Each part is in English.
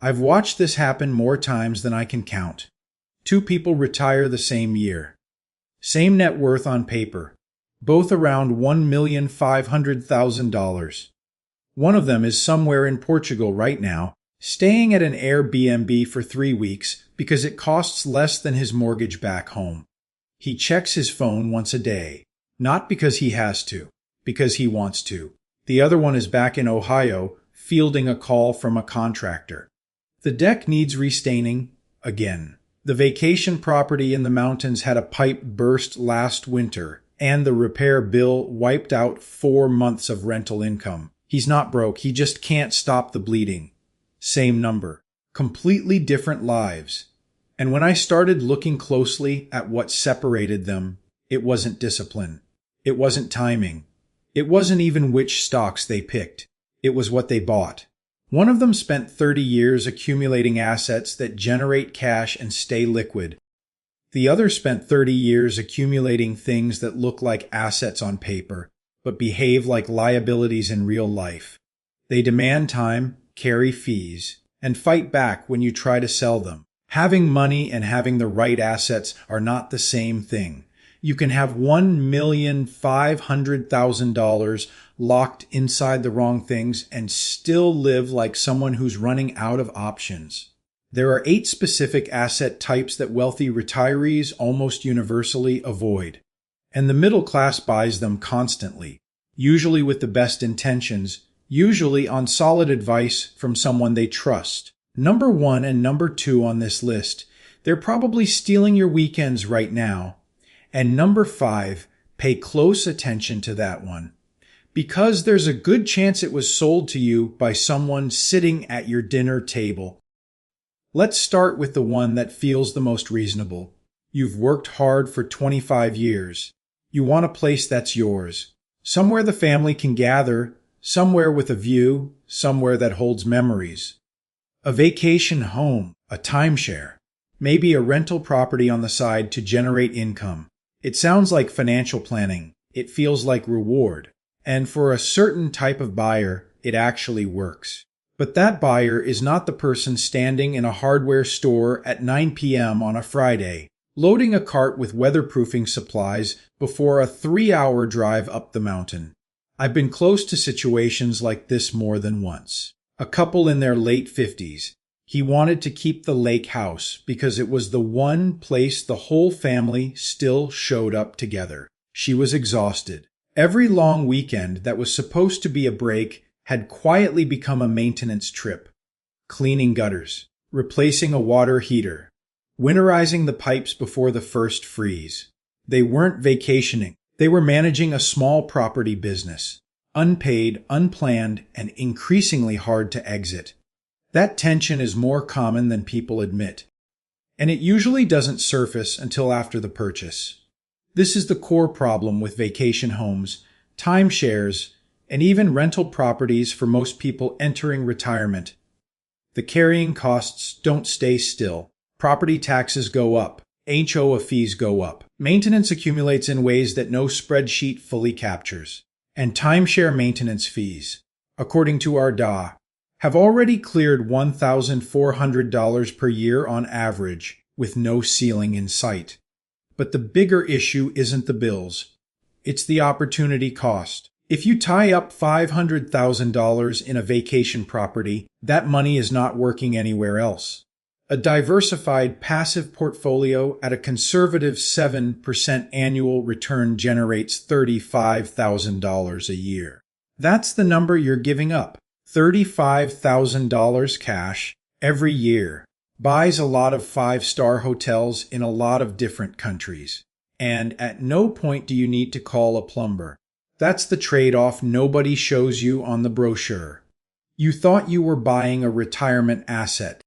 I've watched this happen more times than I can count. Two people retire the same year. Same net worth on paper. Both around $1,500,000. One of them is somewhere in Portugal right now, staying at an Airbnb for 3 weeks because it costs less than his mortgage back home. He checks his phone once a day, not because he has to, because he wants to. The other one is back in Ohio, fielding a call from a contractor. The deck needs restaining again. The vacation property in the mountains had a pipe burst last winter, and the repair bill wiped out 4 months of rental income. He's not broke, he just can't stop the bleeding. Same number. Completely different lives. And when I started looking closely at what separated them, it wasn't discipline. It wasn't timing. It wasn't even which stocks they picked. It was what they bought. One of them spent 30 years accumulating assets that generate cash and stay liquid. The other spent 30 years accumulating things that look like assets on paper, but behave like liabilities in real life. They demand time, carry fees, and fight back when you try to sell them. Having money and having the right assets are not the same thing. You can have $1,500,000 locked inside the wrong things and still live like someone who's running out of options. There are 8 specific asset types that wealthy retirees almost universally avoid, and the middle class buys them constantly, usually with the best intentions, usually on solid advice from someone they trust. Number 1 and number 2 on this list, they're probably stealing your weekends right now. And number 5, pay close attention to that one, because there's a good chance it was sold to you by someone sitting at your dinner table. Let's start with the one that feels the most reasonable. You've worked hard for 25 years. You want a place that's yours. Somewhere the family can gather, somewhere with a view, somewhere that holds memories. A vacation home, a timeshare, maybe a rental property on the side to generate income. It sounds like financial planning. It feels like reward. And for a certain type of buyer, it actually works. But that buyer is not the person standing in a hardware store at 9 p.m. on a Friday, loading a cart with weatherproofing supplies before a 3-hour drive up the mountain. I've been close to situations like this more than once. A couple in their late 50s. He wanted to keep the lake house because it was the one place the whole family still showed up together. She was exhausted. Every long weekend that was supposed to be a break had quietly become a maintenance trip. Cleaning gutters, replacing a water heater, winterizing the pipes before the first freeze. They weren't vacationing. They were managing a small property business. Unpaid, unplanned, and increasingly hard to exit. That tension is more common than people admit, and it usually doesn't surface until after the purchase. This is the core problem with vacation homes, timeshares, and even rental properties for most people entering retirement. The carrying costs don't stay still. Property taxes go up. HOA fees go up. Maintenance accumulates in ways that no spreadsheet fully captures. And timeshare maintenance fees, according to our DA, have already cleared $1,400 per year on average, with no ceiling in sight. But the bigger issue isn't the bills. It's the opportunity cost. If you tie up $500,000 in a vacation property, that money is not working anywhere else. A diversified passive portfolio at a conservative 7% annual return generates $35,000 a year. That's the number you're giving up. $35,000 cash every year. Buys a lot of 5-star hotels in a lot of different countries. And at no point do you need to call a plumber. That's the trade-off nobody shows you on the brochure. You thought you were buying a retirement asset.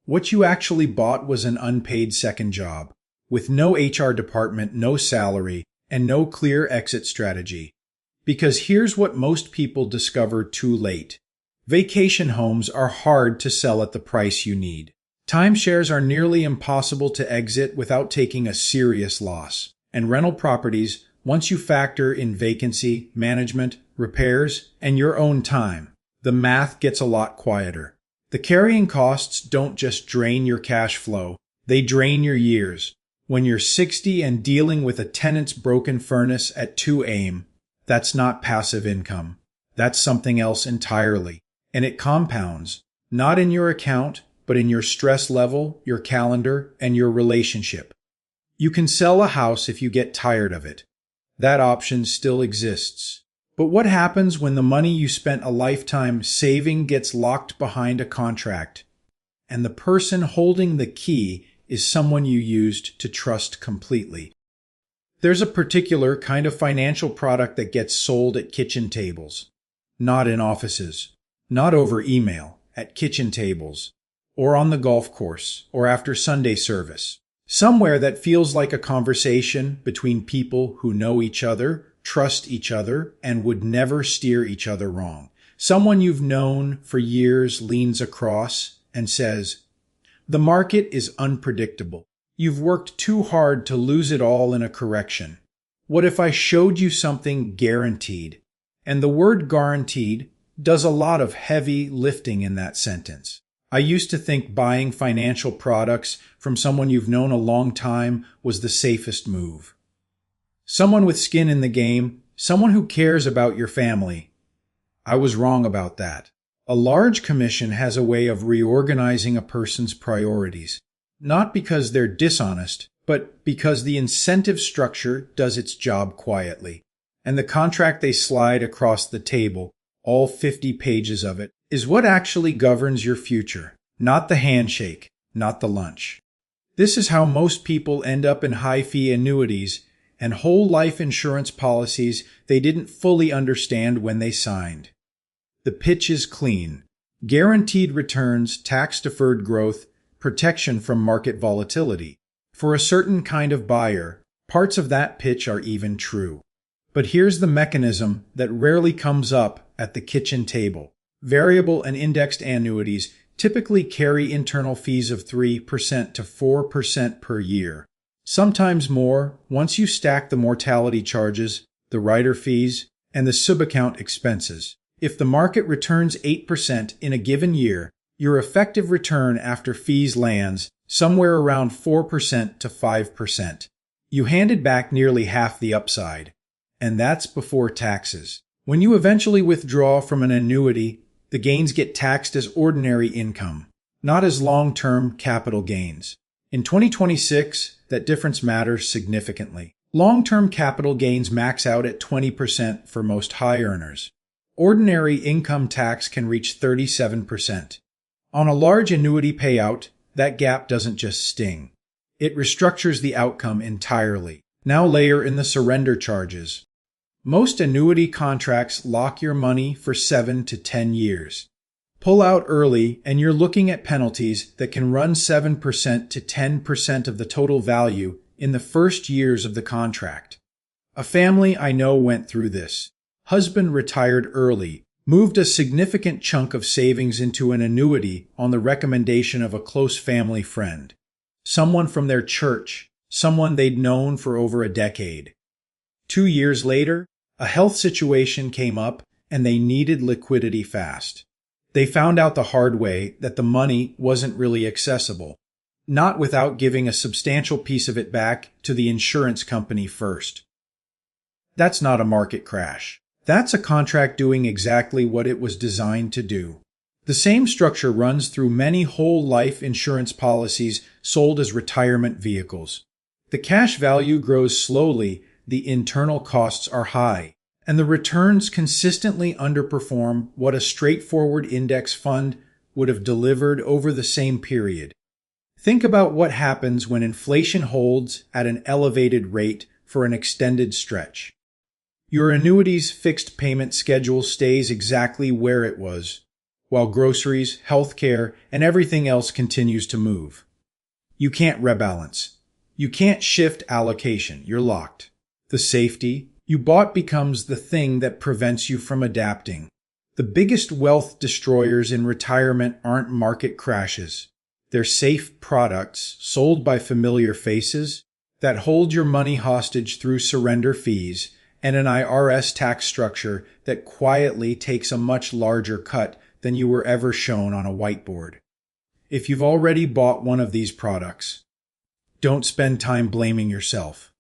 What you actually bought was an unpaid second job, with no HR department, no salary, and no clear exit strategy. Because here's what most people discover too late. Vacation homes are hard to sell at the price you need. Timeshares are nearly impossible to exit without taking a serious loss. And rental properties, once you factor in vacancy, management, repairs, and your own time, the math gets a lot quieter. The carrying costs don't just drain your cash flow, they drain your years. When you're 60 and dealing with a tenant's broken furnace at 2 a.m., that's not passive income. That's something else entirely. And it compounds, not in your account, but in your stress level, your calendar, and your relationship. You can sell a house if you get tired of it. That option still exists. But what happens when the money you spent a lifetime saving gets locked behind a contract, and the person holding the key is someone you used to trust completely? There's a particular kind of financial product that gets sold at kitchen tables, not in offices, not over email, at kitchen tables, or on the golf course, or after Sunday service. Somewhere that feels like a conversation between people who know each other, trust each other, and would never steer each other wrong. Someone you've known for years leans across and says, "The market is unpredictable. You've worked too hard to lose it all in a correction. What if I showed you something guaranteed?" And the word guaranteed does a lot of heavy lifting in that sentence. I used to think buying financial products from someone you've known a long time was the safest move. Someone with skin in the game, someone who cares about your family. I was wrong about that. A large commission has a way of reorganizing a person's priorities, not because they're dishonest, but because the incentive structure does its job quietly. And the contract they slide across the table, all 50 pages of it, is what actually governs your future, not the handshake, not the lunch. This is how most people end up in high-fee annuities and whole life insurance policies they didn't fully understand when they signed. The pitch is clean. Guaranteed returns, tax-deferred growth, protection from market volatility. For a certain kind of buyer, parts of that pitch are even true. But here's the mechanism that rarely comes up at the kitchen table. Variable and indexed annuities typically carry internal fees of 3% to 4% per year. Sometimes more once you stack the mortality charges, the rider fees, and the subaccount expenses. If the market returns 8% in a given year, your effective return after fees lands somewhere around 4% to 5%. You handed back nearly half the upside, and that's before taxes. When you eventually withdraw from an annuity, the gains get taxed as ordinary income, not as long-term capital gains. In 2026, that difference matters significantly. Long-term capital gains max out at 20% for most high earners. Ordinary income tax can reach 37%. On a large annuity payout, that gap doesn't just sting. It restructures the outcome entirely. Now layer in the surrender charges. Most annuity contracts lock your money for 7 to 10 years. Pull out early and you're looking at penalties that can run 7% to 10% of the total value in the first years of the contract. A family I know went through this. Husband retired early, moved a significant chunk of savings into an annuity on the recommendation of a close family friend. Someone from their church, someone they'd known for over a decade. 2 years later, a health situation came up and they needed liquidity fast. They found out the hard way that the money wasn't really accessible, not without giving a substantial piece of it back to the insurance company first. That's not a market crash. That's a contract doing exactly what it was designed to do. The same structure runs through many whole life insurance policies sold as retirement vehicles. The cash value grows slowly, the internal costs are high, and the returns consistently underperform what a straightforward index fund would have delivered over the same period. Think about what happens when inflation holds at an elevated rate for an extended stretch. Your annuity's fixed payment schedule stays exactly where it was, while groceries, healthcare, and everything else continues to move. You can't rebalance. You can't shift allocation. You're locked. The safety you bought becomes the thing that prevents you from adapting. The biggest wealth destroyers in retirement aren't market crashes. They're safe products sold by familiar faces that hold your money hostage through surrender fees and an IRS tax structure that quietly takes a much larger cut than you were ever shown on a whiteboard. If you've already bought one of these products, don't spend time blaming yourself.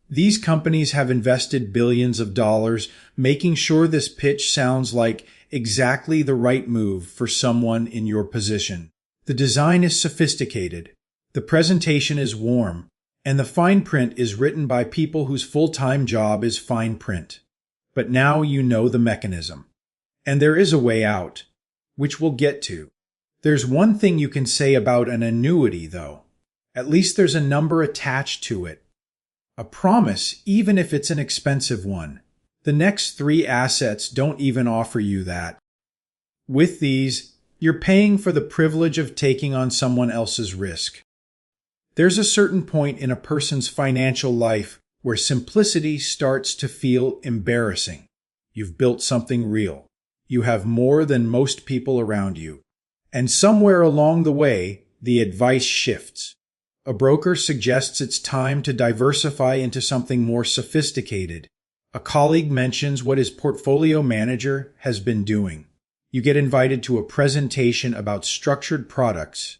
These companies have invested billions of dollars making sure this pitch sounds like exactly the right move for someone in your position. The design is sophisticated, the presentation is warm, and the fine print is written by people whose full-time job is fine print. But now you know the mechanism. And there is a way out, which we'll get to. There's one thing you can say about an annuity, though. At least there's a number attached to it. A promise, even if it's an expensive one. The next 3 assets don't even offer you that. With these, you're paying for the privilege of taking on someone else's risk. There's a certain point in a person's financial life where simplicity starts to feel embarrassing. You've built something real. You have more than most people around you. And somewhere along the way, the advice shifts. A broker suggests it's time to diversify into something more sophisticated. A colleague mentions what his portfolio manager has been doing. You get invited to a presentation about structured products,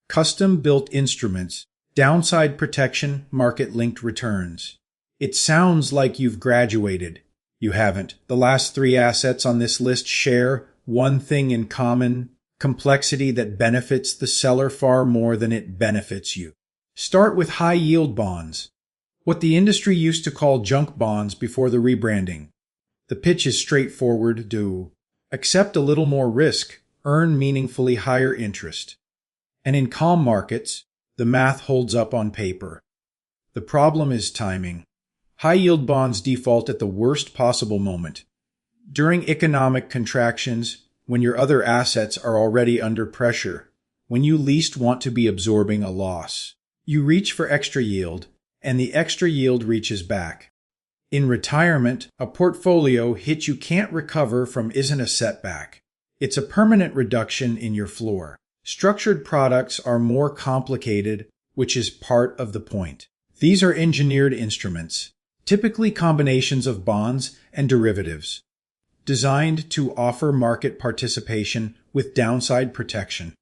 custom-built instruments, downside protection, market-linked returns. It sounds like you've graduated. You haven't. The last 3 assets on this list share one thing in common: complexity that benefits the seller far more than it benefits you. Start with high-yield bonds, what the industry used to call junk bonds before the rebranding. The pitch is straightforward: do accept a little more risk, earn meaningfully higher interest. And in calm markets, the math holds up on paper. The problem is timing. High-yield bonds default at the worst possible moment. During economic contractions, when your other assets are already under pressure, when you least want to be absorbing a loss. You reach for extra yield, and the extra yield reaches back. In retirement, a portfolio hit you can't recover from isn't a setback. It's a permanent reduction in your floor. Structured products are more complicated, which is part of the point. These are engineered instruments, typically combinations of bonds and derivatives, designed to offer market participation with downside protection.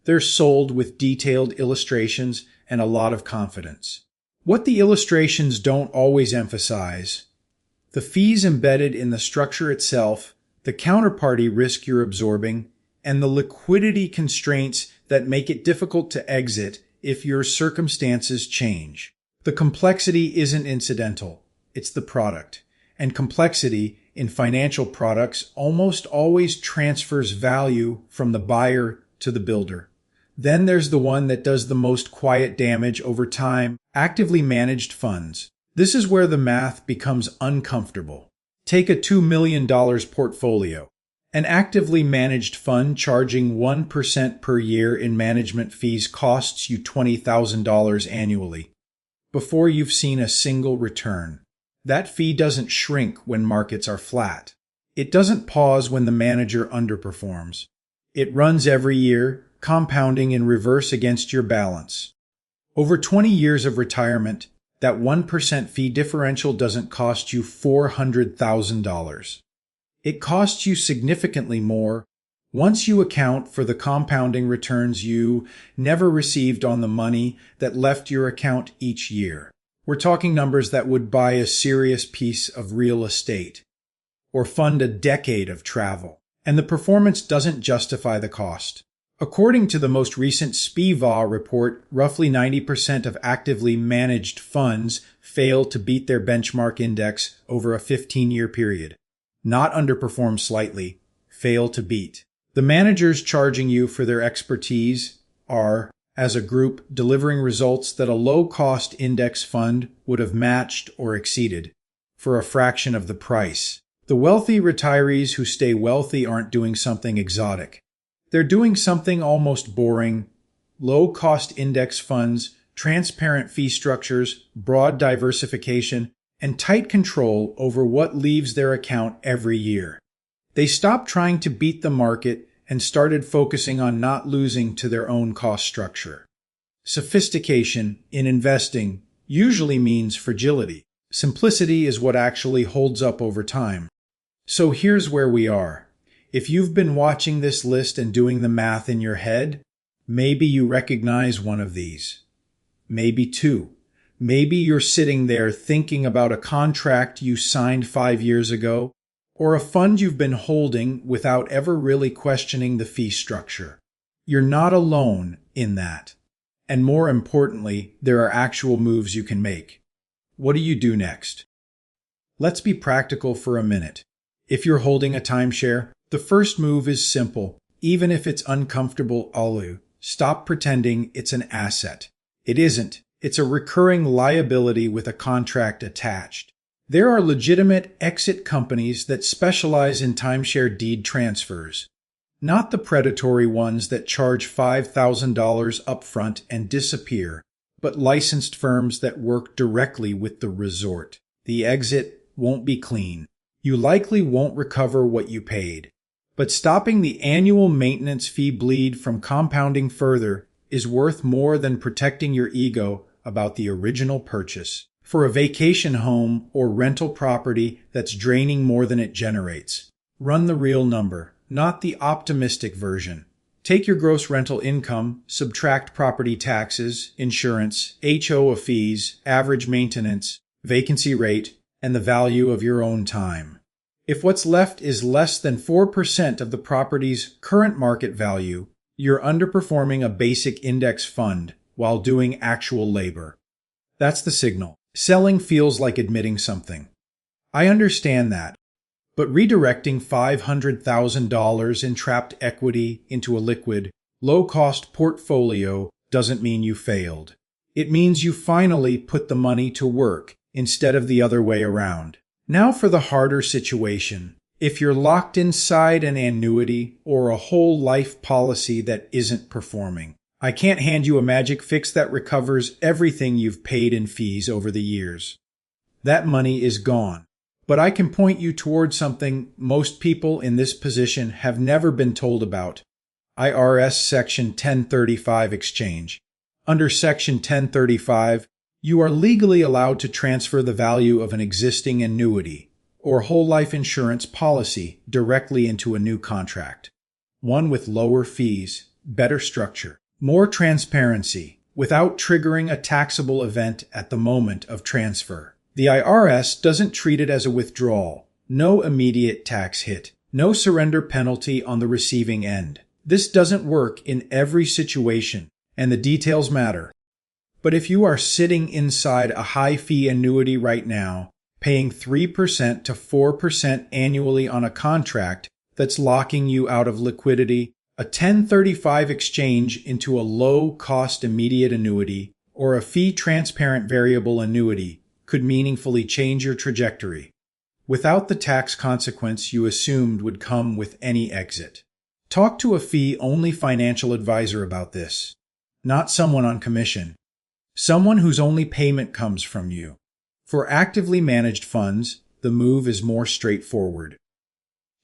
They're sold with detailed illustrations and a lot of confidence. What the illustrations don't always emphasize: the fees embedded in the structure itself, the counterparty risk you're absorbing, and the liquidity constraints that make it difficult to exit if your circumstances change. The complexity isn't incidental, it's the product. And complexity in financial products almost always transfers value from the buyer to the builder. Then there's the one that does the most quiet damage over time: actively managed funds. This is where the math becomes uncomfortable. Take a $2 million portfolio. An actively managed fund charging 1% per year in management fees costs you $20,000 annually before you've seen a single return. That fee doesn't shrink when markets are flat. It doesn't pause when the manager underperforms. It runs every year, compounding in reverse against your balance. Over 20 years of retirement, that 1% fee differential doesn't cost you $400,000. It costs you significantly more once you account for the compounding returns you never received on the money that left your account each year. We're talking numbers that would buy a serious piece of real estate or fund a decade of travel. And the performance doesn't justify the cost. According to the most recent SPIVA report, roughly 90% of actively managed funds fail to beat their benchmark index over a 15-year period. Not underperform slightly, fail to beat. The managers charging you for their expertise are, as a group, delivering results that a low-cost index fund would have matched or exceeded for a fraction of the price. The wealthy retirees who stay wealthy aren't doing something exotic. They're doing something almost boring: low-cost index funds, transparent fee structures, broad diversification, and tight control over what leaves their account every year. They stopped trying to beat the market and started focusing on not losing to their own cost structure. Sophistication in investing usually means fragility. Simplicity is what actually holds up over time. So here's where we are. If you've been watching this list and doing the math in your head, maybe you recognize one of these. Maybe two. Maybe you're sitting there thinking about a contract you signed 5 years ago, or a fund you've been holding without ever really questioning the fee structure. You're not alone in that. And more importantly, there are actual moves you can make. What do you do next? Let's be practical for a minute. If you're holding a timeshare, the first move is simple. Even if it's uncomfortable, stop pretending it's an asset. It isn't. It's a recurring liability with a contract attached. There are legitimate exit companies that specialize in timeshare deed transfers, not the predatory ones that charge $5,000 upfront and disappear, but licensed firms that work directly with the resort. The exit won't be clean. You likely won't recover what you paid. But stopping the annual maintenance fee bleed from compounding further is worth more than protecting your ego about the original purchase. For a vacation home or rental property that's draining more than it generates, run the real number, not the optimistic version. Take your gross rental income, subtract property taxes, insurance, HOA fees, average maintenance, vacancy rate, and the value of your own time. If what's left is less than 4% of the property's current market value, you're underperforming a basic index fund while doing actual labor. That's the signal. Selling feels like admitting something. I understand that. But redirecting $500,000 in trapped equity into a liquid, low-cost portfolio doesn't mean you failed. It means you finally put the money to work instead of the other way around. Now for the harder situation. If you're locked inside an annuity or a whole life policy that isn't performing, I can't hand you a magic fix that recovers everything you've paid in fees over the years. That money is gone. But I can point you towards something most people in this position have never been told about. IRS Section 1035 exchange. Under Section 1035, you are legally allowed to transfer the value of an existing annuity or whole life insurance policy directly into a new contract. One with lower fees, better structure, more transparency, without triggering a taxable event at the moment of transfer. The IRS doesn't treat it as a withdrawal. No immediate tax hit. No surrender penalty on the receiving end. This doesn't work in every situation, and the details matter. But if you are sitting inside a high-fee annuity right now, paying 3% to 4% annually on a contract that's locking you out of liquidity, a 1035 exchange into a low-cost immediate annuity or a fee-transparent variable annuity could meaningfully change your trajectory, without the tax consequence you assumed would come with any exit. Talk to a fee-only financial advisor about this, not someone on commission. Someone whose only payment comes from you. For actively managed funds, the move is more straightforward.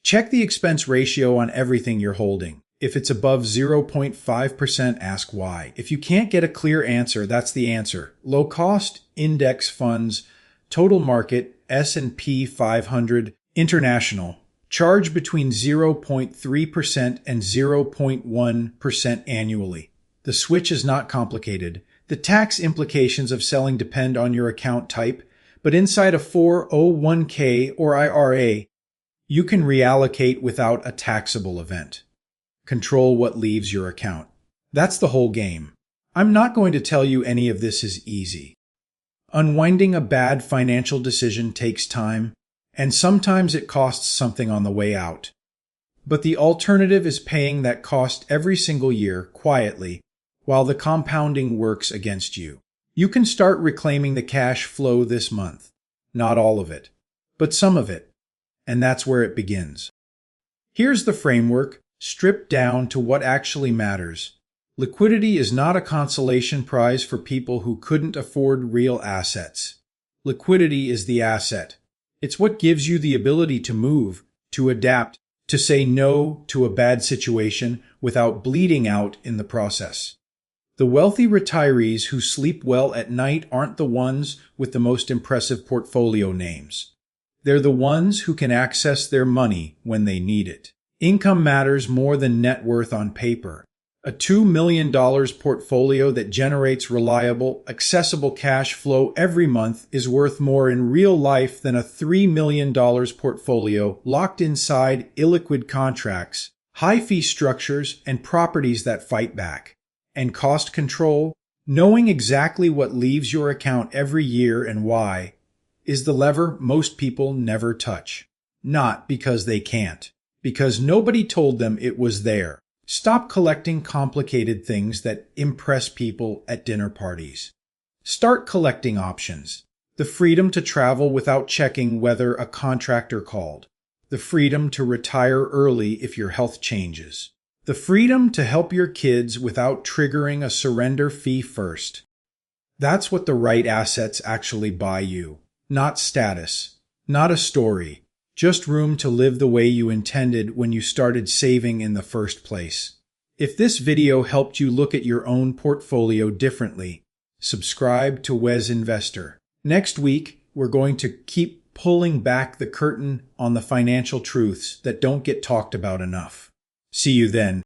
Check the expense ratio on everything you're holding. If it's above 0.5%, ask why. If you can't get a clear answer, that's the answer. Low-cost index funds, total market, S&P 500, international, charge between 0.3% and 0.1% annually. The switch is not complicated. The tax implications of selling depend on your account type, but inside a 401k or IRA, you can reallocate without a taxable event. Control what leaves your account. That's the whole game. I'm not going to tell you any of this is easy. Unwinding a bad financial decision takes time, and sometimes it costs something on the way out. But the alternative is paying that cost every single year, quietly, while the compounding works against you. You can start reclaiming the cash flow this month. Not all of it, but some of it. And that's where it begins. Here's the framework, stripped down to what actually matters. Liquidity is not a consolation prize for people who couldn't afford real assets. Liquidity is the asset. It's what gives you the ability to move, to adapt, to say no to a bad situation without bleeding out in the process. The wealthy retirees who sleep well at night aren't the ones with the most impressive portfolio names. They're the ones who can access their money when they need it. Income matters more than net worth on paper. A $2 million portfolio that generates reliable, accessible cash flow every month is worth more in real life than a $3 million portfolio locked inside illiquid contracts, high fee structures, and properties that fight back. And cost control, knowing exactly what leaves your account every year and why, is the lever most people never touch. Not because they can't, because nobody told them it was there. Stop collecting complicated things that impress people at dinner parties. Start collecting options. The freedom to travel without checking whether a contractor called. The freedom to retire early if your health changes. The freedom to help your kids without triggering a surrender fee first. That's what the right assets actually buy you. Not status. Not a story. Just room to live the way you intended when you started saving in the first place. If this video helped you look at your own portfolio differently, subscribe to Wes Investor. Next week, we're going to keep pulling back the curtain on the financial truths that don't get talked about enough. See you then.